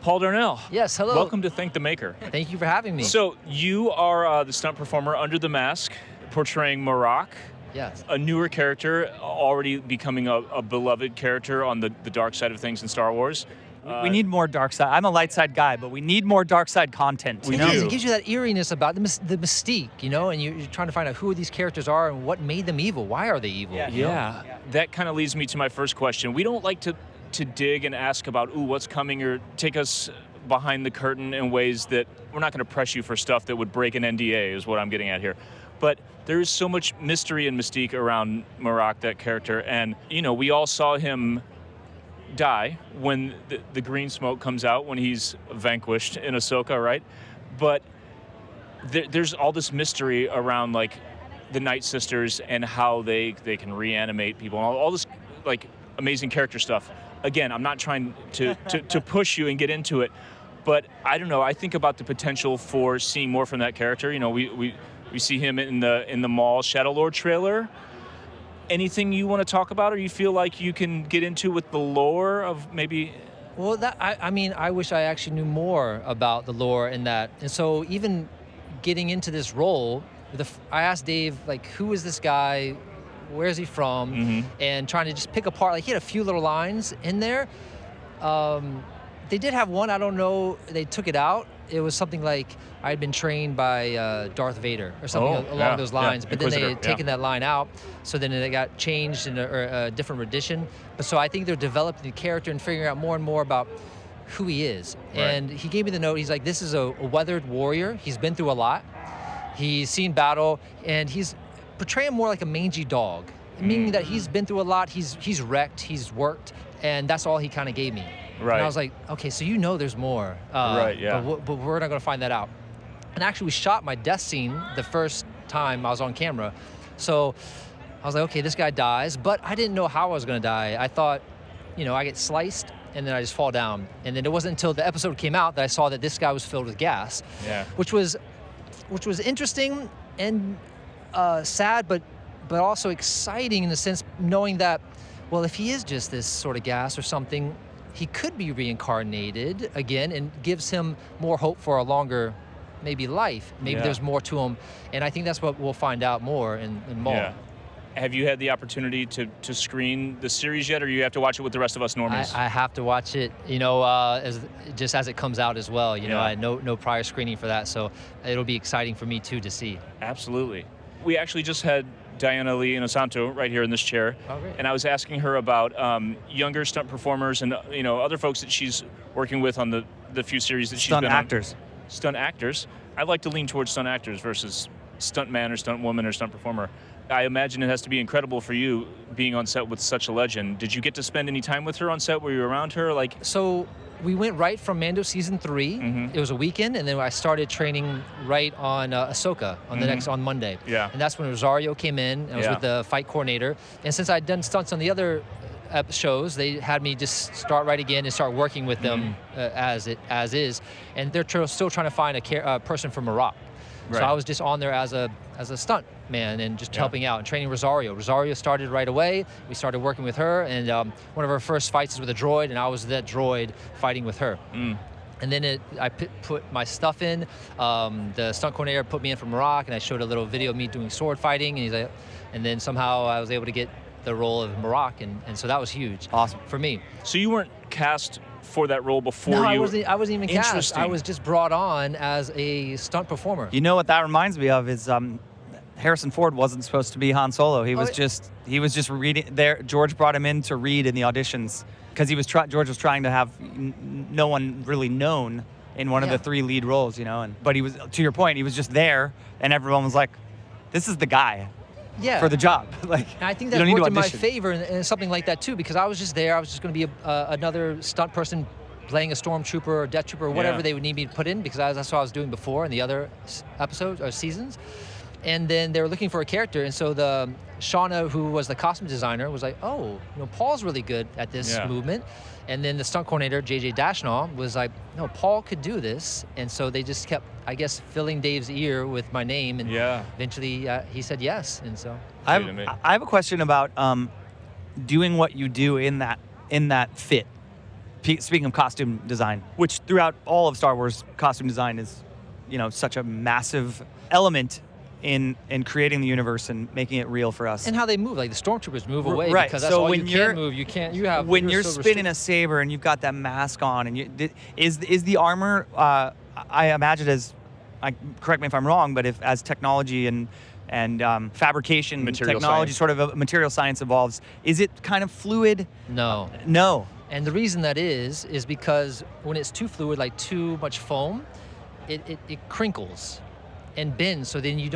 Paul Darnell. Yes, hello. Welcome to Thank the Maker. Thank you for having me. So you are the stunt performer under the mask, portraying Marrok. Yes. A newer character, already becoming a beloved character on the dark side of things in Star Wars. We need more dark side. I'm a light side guy, but we need more dark side content. We It do. It gives you that eeriness about the mystique, you know, and you're trying to find out who these characters are and what made them evil. Why are they evil? Yeah. you know? Yeah. That kind of leads me to my first question. We don't like to dig and ask about, ooh, what's coming, or take us behind the curtain in ways that we're not going to press you for stuff that would break an NDA, is what I'm getting at here. But there is so much mystery and mystique around Marrok, that character, and, you know, we all saw him die when the green smoke comes out when he's vanquished in Ahsoka, right? But there's all this mystery around, like, the Night Sisters and how they can reanimate people, and all this, like, amazing character stuff. Again, I'm not trying to push you and get into it, but I don't know. I think about the potential for seeing more from that character. You know, we see him in the Maul Shadow Lord trailer. Anything you want to talk about, or you feel like you can get into with the lore of maybe? Well, I mean, I wish I actually knew more about the lore in that. And so even getting into this role, I asked Dave, like, who is this guy? Where's he from? Mm-hmm. And trying to just pick apart, like, he had a few little lines in there. They did have one, I don't know, they took it out. It was something like, I had been trained by Darth Vader or something along those lines, but then they had taken that line out, so then it got changed in a different rendition. But so I think they're developing the character and figuring out more and more about who he is. Right. And he gave me the note, he's like, this is a weathered warrior. He's been through a lot. He's seen battle, and he's portraying more like a mangy dog, meaning that he's been through a lot, he's wrecked, he's worked, and that's all he kind of gave me. Right. And I was like, okay, so you know there's more. Right, yeah. But we're not going to find that out. And actually, we shot my death scene the first time I was on camera. So I was like, okay, this guy dies, but I didn't know how I was going to die. I thought, you know, I get sliced, and then I just fall down. And then it wasn't until the episode came out that I saw that this guy was filled with gas. Yeah. Which was interesting and sad, but also exciting in the sense knowing that, well, if he is just this sort of gas or something, he could be reincarnated again, and gives him more hope for a longer, maybe, life. Maybe there's more to him, and I think that's what we'll find out more in Maul. Yeah. Have you had the opportunity to screen the series yet, or you have to watch it with the rest of us normies? I have to watch it, you know, as it comes out as well. You know, I no prior screening for that, so it'll be exciting for me too to see. Absolutely. We actually just had Diana Lee Inosanto right here in this chair, and I was asking her about younger stunt performers and, you know, other folks that she's working with on the few series that she's been on. Stunt actors. I'd like to lean towards stunt actors versus stuntman or stunt woman or stunt performer. I imagine it has to be incredible for you being on set with such a legend. Did you get to spend any time with her on set? Were you around her? Like, so we went right from Mando season 3. Mm-hmm. It was a weekend, and then I started training right on Ahsoka on the on Monday. Yeah. And that's when Rosario came in, and I was with the fight coordinator. And since I'd done stunts on the other shows, they had me just start right again and start working with them as is. And they're still trying to find a person from Marrok. Right. So I was just on there as a stunt man and just helping out and training Rosario. Rosario started right away. We started working with her, and one of our first fights is with a droid, and I was that droid fighting with her. And then I put my stuff in. The stunt coordinator put me in for Marrok, and I showed a little video of me doing sword fighting, and he's like, and then somehow I was able to get the role of Marrok, and so that was huge. Awesome for me. So you weren't cast for that role before? No, you... I wasn't even cast. Interesting. I was just brought on as a stunt performer. You know what that reminds me of is Harrison Ford wasn't supposed to be Han Solo. He was just reading there. George brought him in to read in the auditions because George was trying to have no one really known in one of the 3 lead roles, you know. But he was, to your point, he was just there, and everyone was like, "This is the guy." Yeah. For the job. Like, and I think you that don't need worked to in my audition. favor and something like that too, because I was just there. I was just going to be another stunt person playing a stormtrooper or death trooper or whatever they would need me to put in, because that's what I was doing before in the other episodes or seasons. And then they were looking for a character, and so the Shauna, who was the costume designer, was like, "Oh, you know, Paul's really good at this movement." And then the stunt coordinator, JJ Dashnaw, was like, "No, Paul could do this." And so they just kept, I guess, filling Dave's ear with my name, and eventually he said yes. And so I have a question about doing what you do in that fit. speaking of costume design, which throughout all of Star Wars, costume design is, such a massive element in creating the universe and making it real for us. And how they move, like the stormtroopers move away Right. because that's So all when you can move. You can't. You have when you're spinning a saber and you've got that mask on, and is the armor? I imagine correct me if I'm wrong, but if as technology and fabrication Material technology, science. sort of material science evolves, is it kind of fluid? No. No. And the reason that is because when it's too fluid, like too much foam, it crinkles and bends. So then they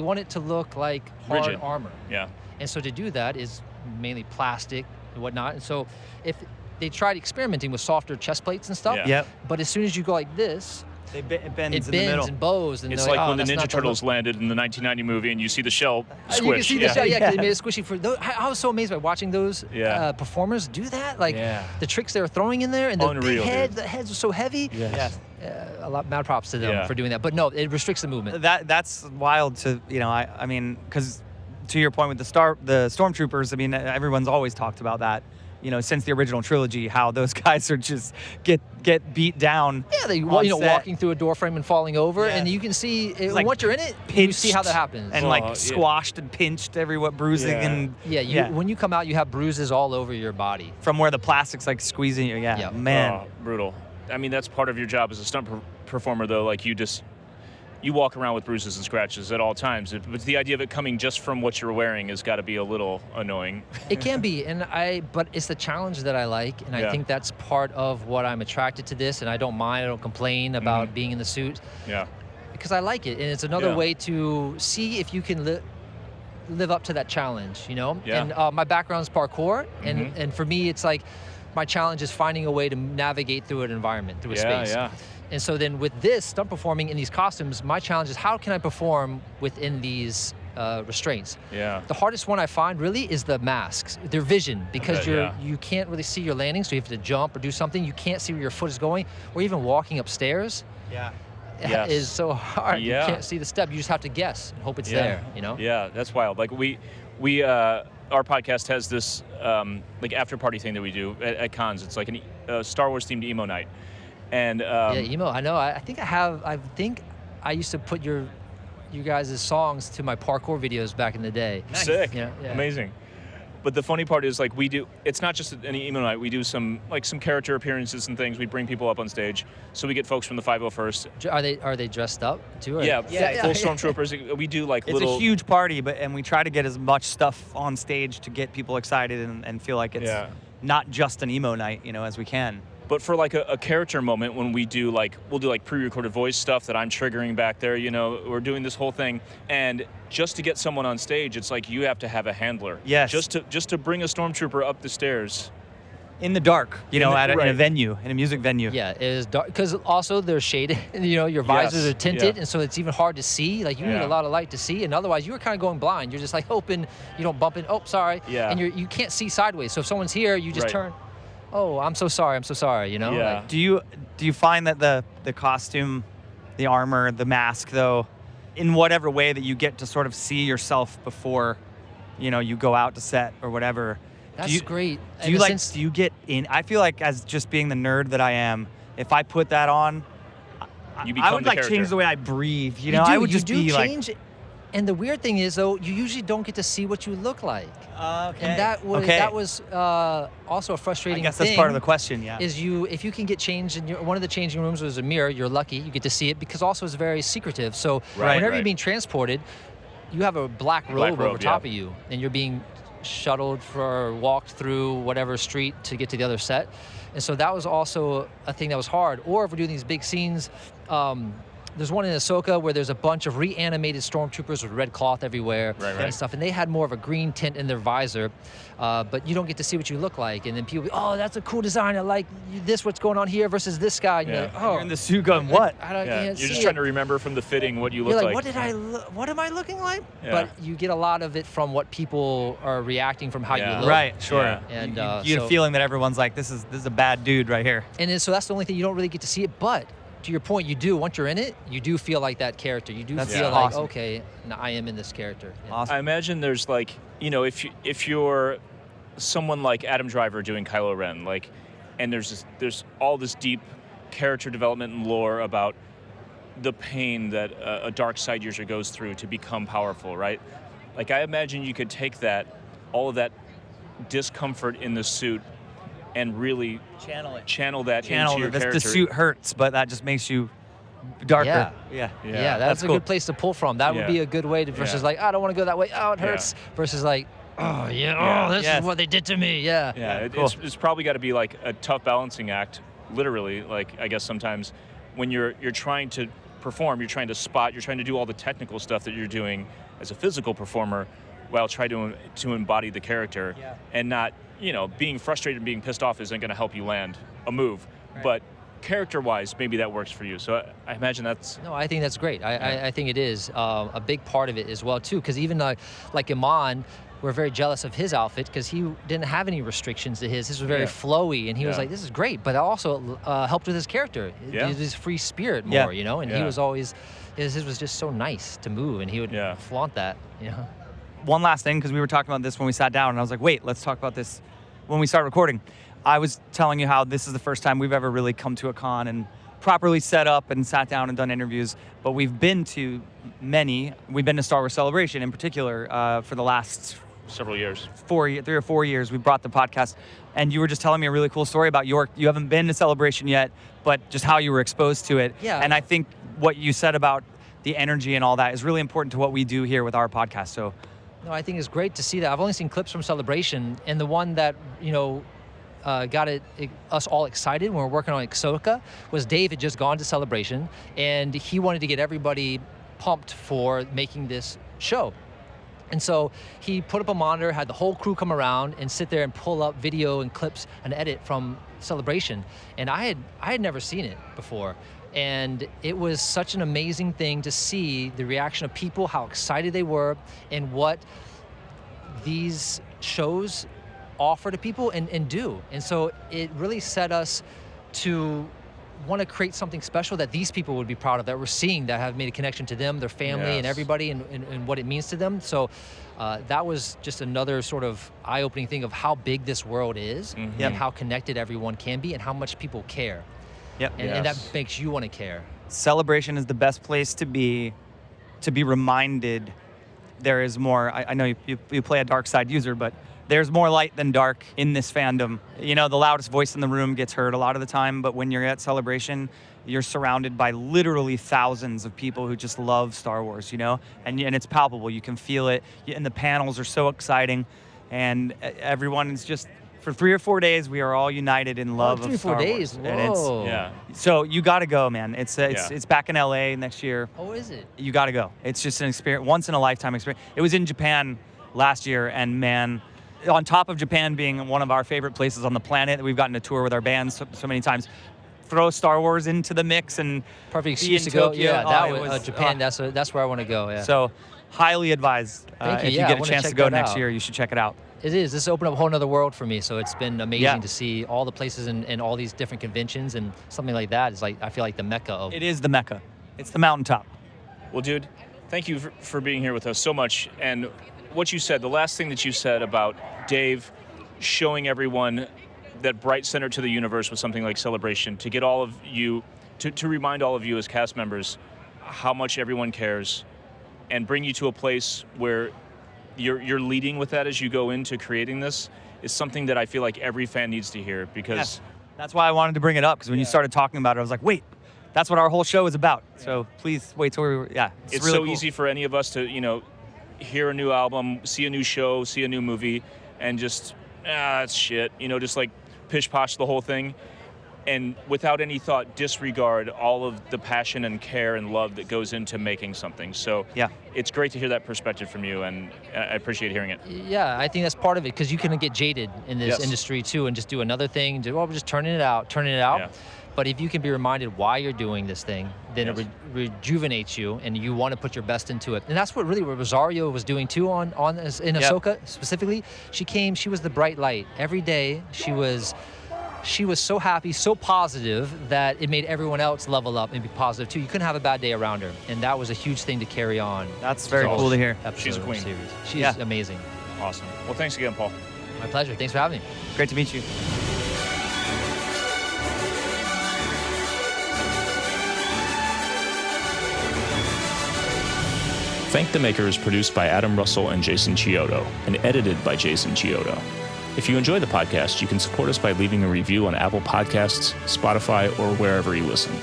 want it to look like hard Rigid. armor. Yeah. And so to do that is mainly plastic and whatnot. And so if they tried experimenting with softer chest plates and stuff, Yeah. Yep. but as soon as you go like this, It bends it in the middle. bends and bows. And It's they're like when the "Oh, that's Ninja not Turtles landed in the 1990 movie and you see the shell squish. You can see the shell, yeah, 'cause they Yeah. made it squishy for those. I was so amazed by watching those Yeah. performers do that. Like Yeah. the tricks they were throwing in there, and the Unreal, big head, dude. the heads were so heavy. Yes. A lot mad props to them Yeah. for doing that. But no, it restricts the movement. That's wild to I mean, because to your point with the stormtroopers, I mean, everyone's always talked about that. Since the original trilogy, how those guys are just get beat down. Yeah, they on set. walking through a door frame and falling over, Yes. and you can see it, like once you're in it, you pinched see how that happens. and Oh, like yeah. squashed and pinched everywhere, bruising Yeah. and yeah, when you come out, you have bruises all over your body. from where the plastic's like squeezing you. Yeah, Yeah. man. Oh, brutal. I mean, that's part of your job as a stunt performer, though. Like you walk around with bruises and scratches at all times. But the idea of it coming just from what you're wearing has got to be a little annoying. It can be, but it's the challenge that I like, and I Yeah. think that's part of what I'm attracted to this, and I don't mind, I don't complain about Mhm. being in the suit, Yeah. because I like it, and it's another Yeah. way to see if you can live up to that challenge, Yeah. And my background is parkour, Mhm. and for me, it's like my challenge is finding a way to navigate through an environment, through a Yeah, space. yeah. And so then with this, stunt performing in these costumes, my challenge is how can I perform within these restraints? Yeah. The hardest one I find really is the masks, their vision, because Okay, yeah. you can't really see your landing, so you have to jump or do something. You can't see where your foot is going, or even walking upstairs Yeah. Yes. is so hard. Yeah. You can't see the step. You just have to guess and hope it's there, Yeah, that's wild. Like we our podcast has this like after party thing that we do at cons. It's like a Star Wars themed emo night. And Yeah, emo. I know. I think I used to put you guys' songs to my parkour videos back in the day. sick. Yeah. Amazing. But the funny part is, like, it's not just an emo night. We do some character appearances and things. We bring people up on stage. So we get folks from the 501st. Are they dressed up too? Or? Yeah, Yeah. full stormtroopers. We do like It's little. a huge party, and we try to get as much stuff on stage to get people excited and feel like it's Yeah. not just an emo night, as we can. But for like a character moment when we'll do like pre-recorded voice stuff that I'm triggering back there, we're doing this whole thing, and just to get someone on stage, it's like you have to have a handler. Yes. Just to bring a stormtrooper up the stairs. In the dark, in a right. venue, in a music venue. Yeah, it is dark because also they're shaded. Your visors Yes, are tinted, yeah. and so it's even hard to see. Like you need Yeah. a lot of light to see, and otherwise you were kind of going blind. You're just like hoping you don't bump in. Oh, sorry. Yeah. And you can't see sideways. So if someone's here, you just Right. turn. Oh, I'm so sorry. Yeah. Like, Do you find that the costume, the armor, the mask, though, in whatever way that you get to sort of see yourself before, you go out to set or whatever? that's great. Do In you a like? sense- Do you get in? I feel like as just being the nerd that I am, if I put that on, You I become would the like character. change the way I breathe. You do, I would you just do be change it. And the weird thing is, though, you usually don't get to see what you look like. like, okay. And that was also a I frustrating guess thing. that's part of the question. Yeah. Is if you can get changed in one of the changing rooms was a mirror, you're lucky, you get to see it, because also it's very secretive. So Right, whenever right. you're being transported, you have a black robe over robe, top yeah. of you, and you're being shuttled or walked through whatever street to get to the other set. And so that was also a thing that was hard. Or if we're doing these big scenes, there's one in Ahsoka where there's a bunch of reanimated stormtroopers with red cloth everywhere Right. and stuff, and they had more of a green tint in their visor, but you don't get to see what you look like. And then people, oh, that's a cool design. I like this. What's going on here versus this guy? And you're Yeah. like, oh, You're in the suit going, what? I Yeah. can't You're see just it. trying to remember from the fitting what you look You're like, like. what am I looking like? Yeah. But you get a lot of it from what people are reacting from how Yeah. you look. Right. Sure. Yeah. And you get a feeling that everyone's like, this is a bad dude right here. so that's the only thing you don't really get to see it. But to your point, you do, once you're in it, you do feel like that character. You do That's feel Yeah. like, awesome. okay, now I am in this character. Yeah. Awesome. I imagine there's like, if you're someone like Adam Driver doing Kylo Ren, like and there's all this deep character development and lore about the pain that a dark side user goes through to become powerful, right? Like, I imagine you could take all of that discomfort in the suit and really channel that into your character. The suit hurts, but that just makes you darker. Yeah, that's a cool. Good place to pull from. That would be a good way to, versus like, I don't want to go that way, oh, it hurts, versus like, oh, this is what they did to me, Cool. It's probably got to be like a tough balancing act, literally. Like, I guess sometimes when you're trying to perform, you're trying to spot, you're trying to do all the technical stuff that you're doing as a physical performer, while try to embody the character, and not, being frustrated and being pissed off isn't going to help you land a move, but character-wise, maybe that works for you. So I imagine that's... No, I think that's great. I think it is a big part of it as well, too, because even like Iman, we're very jealous of his outfit because he didn't have any restrictions to his. This was very flowy, and he was like, this is great, but it also helped with his character. His free spirit more, and he was always... His was just so nice to move, and he would flaunt that, One last thing, because we were talking about this when we sat down, and I was like, wait, let's talk about this when we start recording. I was telling you how this is the first time we've ever really come to a con and properly set up and sat down and done interviews, but we've been to many. We've been to Star Wars Celebration in particular for the last several years. 3 or 4 years we brought the podcast, and you were just telling me a really cool story about York. You haven't been to Celebration yet, but just how you were exposed to it. Yeah. And I think what you said about the energy and all that is really important to what we do here with our podcast. So no, I think it's great to see that. I've only seen clips from Celebration, and the one that, got us all excited when we were working on Ahsoka was Dave had just gone to Celebration, and he wanted to get everybody pumped for making this show. And so he put up a monitor, had the whole crew come around and sit there and pull up video and clips and edit from Celebration. And I had never seen it before. And it was such an amazing thing to see the reaction of people, how excited they were, and what these shows offer to people and do. And so it really set us to want to create something special that these people would be proud of, that we're seeing, that have made a connection to them, their family, and everybody, and what it means to them. So that was just another sort of eye-opening thing of how big this world is, and how connected everyone can be, and how much people care. And that makes you want to care. Celebration is the best place to be reminded there is more. I know you play a dark side user, but there's more light than dark in this fandom. The loudest voice in the room gets heard a lot of the time, but when you're at Celebration, you're surrounded by literally thousands of people who just love Star Wars, and it's palpable. You can feel it, and the panels are so exciting, and everyone is just... For 3 or 4 days, we are all united in love of Star Wars. 3 or 4 days, whoa. So you got to go, man. It's back in LA next year. Oh, is it? You got to go. It's just an experience, once in a lifetime experience. It was in Japan last year, and man, on top of Japan being one of our favorite places on the planet, we've gotten to tour with our bands so many times. Throw Star Wars into the mix and perfect excuse to go. Tokyo. Yeah, that was Japan. That's where I want to go. Yeah. So highly advised. If you get a chance to go next year, you should check it out. It is. This opened up a whole other world for me. So it's been amazing to see all the places and all these different conventions, and something like that is like, I feel like the mecca of. It is the mecca. It's the mountaintop. Well, dude, thank you for being here with us so much. And what you said, the last thing that you said about Dave showing everyone that bright center to the universe with something like Celebration, to get all of you, to remind all of you as cast members how much everyone cares, and bring you to a place where you're leading with that as you go into creating this, is something that I feel like every fan needs to hear, because that's why I wanted to bring it up, because when you started talking about it, I was like, wait, that's what our whole show is about. So please wait till it's really so cool. Easy for any of us to hear a new album, see a new show, see a new movie, and just that's shit, just like pish posh the whole thing, and without any thought disregard all of the passion and care and love that goes into making something. So it's great to hear that perspective from you, and I appreciate hearing it. Yeah, I think that's part of it, because you can get jaded in this industry too, and just do another thing, we're just turning it out. Yeah. But if you can be reminded why you're doing this thing, then it rejuvenates you, and you want to put your best into it. And that's what Rosario was doing too in Ahsoka specifically. She was the bright light. Every day she was so happy, so positive, that it made everyone else level up and be positive too. You couldn't have a bad day around her, and that was a huge thing to carry on. That's very cool to hear. She's a queen. Series. She's amazing. Awesome. Well, thanks again, Paul. My pleasure. Thanks for having me. Great to meet you. Thank the Maker is produced by Adam Russell and Jason Chiodo, and edited by Jason Chiodo. If you enjoy the podcast, you can support us by leaving a review on Apple Podcasts, Spotify, or wherever you listen.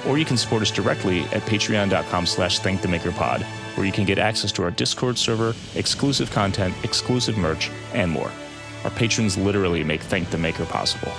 Or you can support us directly at patreon.com/thankthemakerpod, where you can get access to our Discord server, exclusive content, exclusive merch, and more. Our patrons literally make Thank the Maker possible.